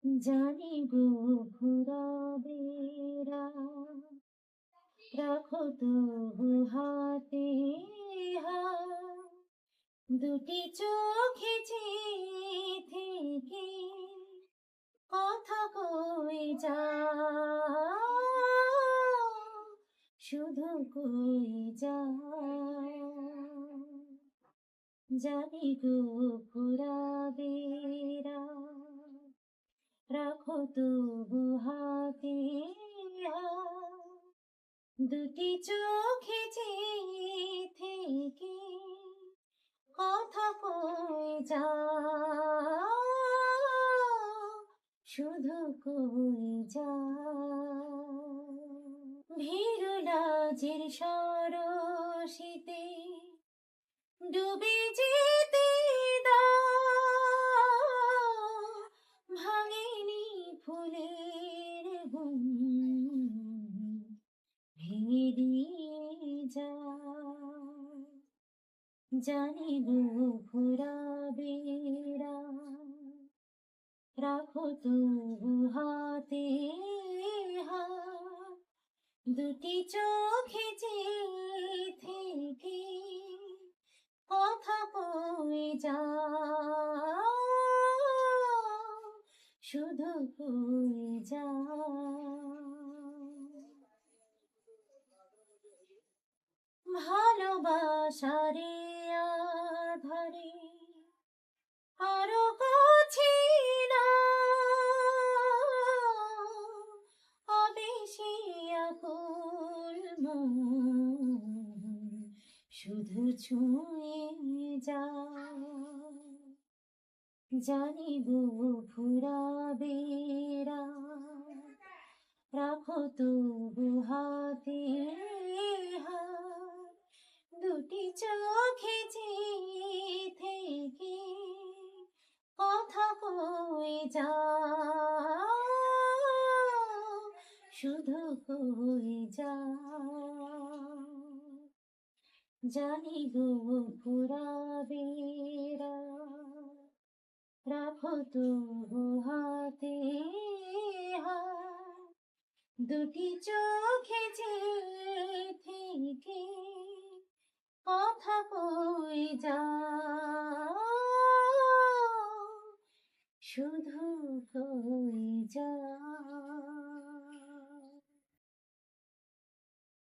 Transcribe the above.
জানি গো ফুরাবে রাত, রাখো তবু হাতে হাত, দুটি চোখে চেয়ে থেকে কথা কই যাও, শুধু কই যাও। জানি গো ফুরাবে রাত, রাখো তবু হাতে হাত, দুটি চোখে চেয়ে থেকে কথা কই যাও, শুধু কই যাও। ভীরু লাজের সরসিতে ডুবে যেতে দাও, ভাঙেনি ফুলের গুম, ভেঙে দিয়ে যাও। জানি গো ফুরাবে রাত, রাখো তবু হাতে হাত, দুটি চোখে চেয়ে থেকে কথা কই যাও, শুধু কই যাও। ভালোবাসারে আধারে আরো কাছে নাও, আবেশে আকুল মন শুধু ছুঁয়ে যাও। জানি গো ফুরাবে রাত, রাখো তবু হাতে হাত, দুটি চোখে চেয়ে থেকে কথা কই যাও, শুধু কই যাও। জানি গো ফুরাবে রাত, রাখো তবু হাতে হাত, দুটি চোখে চেয়ে থেকে কথা কই যাও, শুধু